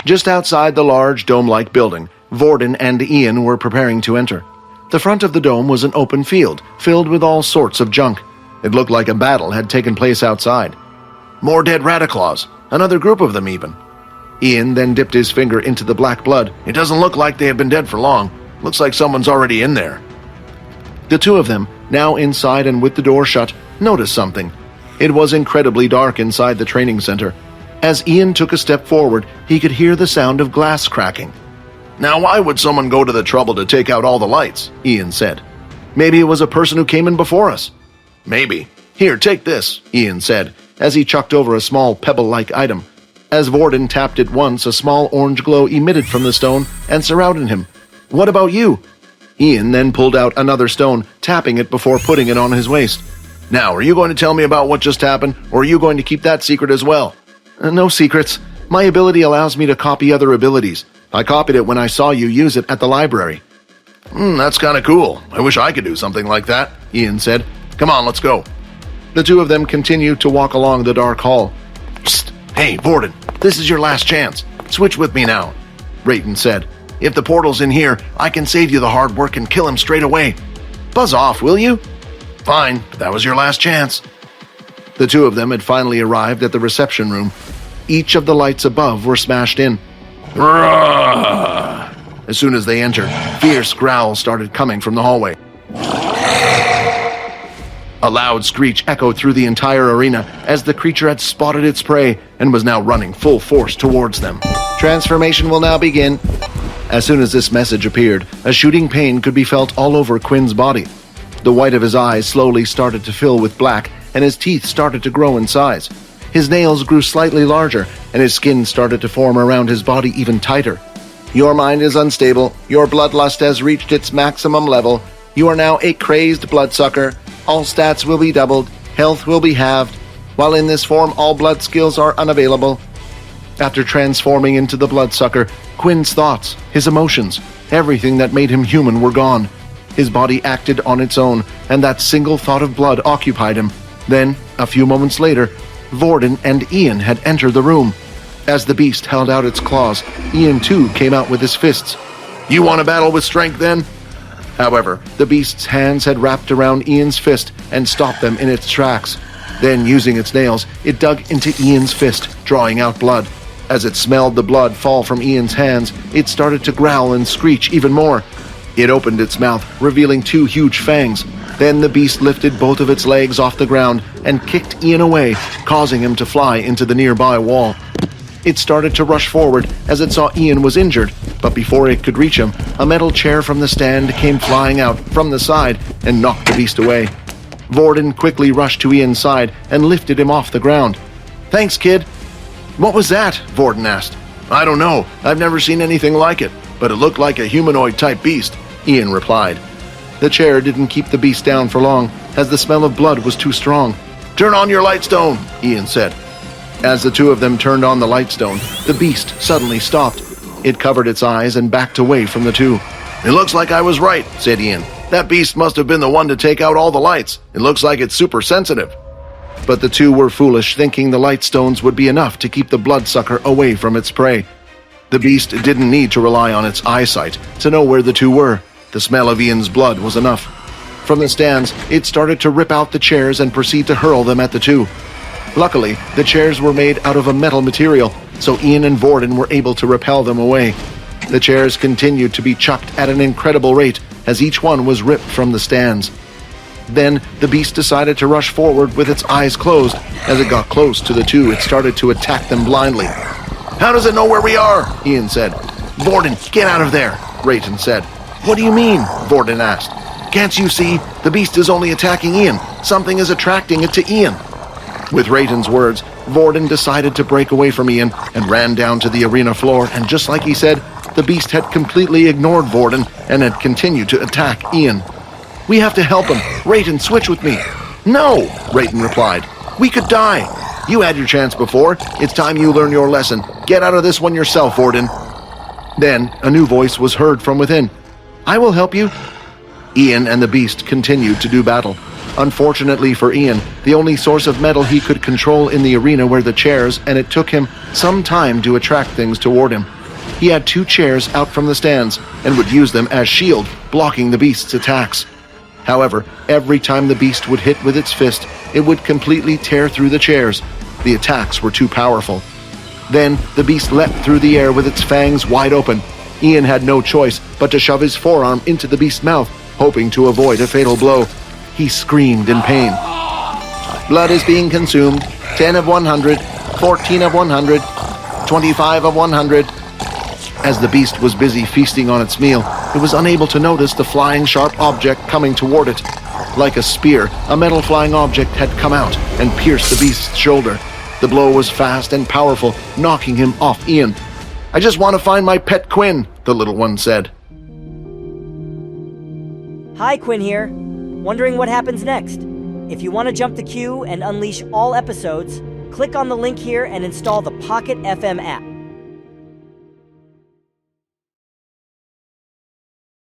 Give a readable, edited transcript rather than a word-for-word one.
Just outside the large dome-like building, Vorden and Ian were preparing to enter. The front of the dome was an open field, filled with all sorts of junk. It looked like a battle had taken place outside. More dead Rattaclaws, another group of them even. Ian then dipped his finger into the black blood. It doesn't look like they have been dead for long. Looks like someone's already in there. The two of them, now inside and with the door shut, noticed something. It was incredibly dark inside the training center. As Ian took a step forward, he could hear the sound of glass cracking. "Now why would someone go to the trouble to take out all the lights?" Ian said. "Maybe it was a person who came in before us." "Maybe. Here, take this," Ian said, as he chucked over a small pebble-like item. As Vorden tapped it once, a small orange glow emitted from the stone and surrounded him. "What about you?" Ian then pulled out another stone, tapping it before putting it on his waist. "Now, are you going to tell me about what just happened, or are you going to keep that secret as well?" No secrets. My ability allows me to copy other abilities. I copied it when I saw you use it at the library." That's kind of cool. I wish I could do something like that," Ian said. "Come on, let's go." The two of them continued to walk along the dark hall. "Psst! Hey, Vorden, this is your last chance. Switch with me now," Rayton said. "If the portal's in here, I can save you the hard work and kill him straight away. Buzz off, will you?" "Fine, but that was your last chance." The two of them had finally arrived at the reception room. Each of the lights above were smashed in. As soon as they entered, fierce growls started coming from the hallway. A loud screech echoed through the entire arena as the creature had spotted its prey and was now running full force towards them. "Transformation will now begin." As soon as this message appeared, a shooting pain could be felt all over Quinn's body. The white of his eyes slowly started to fill with black, and his teeth started to grow in size. His nails grew slightly larger, and his skin started to form around his body even tighter. "Your mind is unstable. Your bloodlust has reached its maximum level. You are now a crazed bloodsucker. All stats will be doubled. Health will be halved. While in this form, all blood skills are unavailable." After transforming into the bloodsucker, Quinn's thoughts, his emotions, everything that made him human were gone. His body acted on its own, and that single thought of blood occupied him. Then, a few moments later, Vorden and Ian had entered the room. As the beast held out its claws, Ian too came out with his fists. "You want to battle with strength then?" However, the beast's hands had wrapped around Ian's fist and stopped them in its tracks. Then, using its nails, it dug into Ian's fist, drawing out blood. As it smelled the blood fall from Ian's hands, it started to growl and screech even more. It opened its mouth, revealing two huge fangs. Then the beast lifted both of its legs off the ground and kicked Ian away, causing him to fly into the nearby wall. It started to rush forward as it saw Ian was injured, but before it could reach him, a metal chair from the stand came flying out from the side and knocked the beast away. Vorden quickly rushed to Ian's side and lifted him off the ground. "Thanks, kid." "What was that?" Vorden asked. "I don't know. I've never seen anything like it, but it looked like a humanoid-type beast," Ian replied. The chair didn't keep the beast down for long, as the smell of blood was too strong. "Turn on your lightstone," Ian said. As the two of them turned on the lightstone, the beast suddenly stopped. It covered its eyes and backed away from the two. "It looks like I was right," said Ian. "That beast must have been the one to take out all the lights. It looks like it's super sensitive." But the two were foolish, thinking the lightstones would be enough to keep the bloodsucker away from its prey. The beast didn't need to rely on its eyesight to know where the two were. The smell of Ian's blood was enough. From the stands, it started to rip out the chairs and proceed to hurl them at the two. Luckily, the chairs were made out of a metal material, so Ian and Vorden were able to repel them away. The chairs continued to be chucked at an incredible rate as each one was ripped from the stands. Then, the beast decided to rush forward with its eyes closed. As it got close to the two, it started to attack them blindly. "How does it know where we are?" Ian said. "Vorden, get out of there," Rayton said. "What do you mean?" Vorden asked. "Can't you see? The beast is only attacking Ian. Something is attracting it to Ian." With Rayton's words, Vorden decided to break away from Ian and ran down to the arena floor, and just like he said, the beast had completely ignored Vorden and had continued to attack Ian. "We have to help him. Rayton, switch with me." "No," Rayton replied. "We could die. You had your chance before. It's time you learn your lesson. Get out of this one yourself, Vorden." Then, a new voice was heard from within. "I will help you." Ian and the beast continued to do battle. Unfortunately for Ian, the only source of metal he could control in the arena were the chairs, and it took him some time to attract things toward him. He had 2 chairs out from the stands and would use them as shield, blocking the beast's attacks. However, every time the beast would hit with its fist, it would completely tear through the chairs. The attacks were too powerful. Then the beast leapt through the air with its fangs wide open. Ian had no choice but to shove his forearm into the beast's mouth, hoping to avoid a fatal blow. He screamed in pain. Blood is being consumed. 10 of 100, 14 of 100, 25 of 100. As the beast was busy feasting on its meal, it was unable to notice the flying sharp object coming toward it. Like a spear, a metal flying object had come out and pierced the beast's shoulder. The blow was fast and powerful, knocking him off Ian. "I just want to find my pet Quinn," the little one said. Hi, Quinn here. Wondering what happens next? If you want to jump the queue and unleash all episodes, click on the link here and install the Pocket FM app.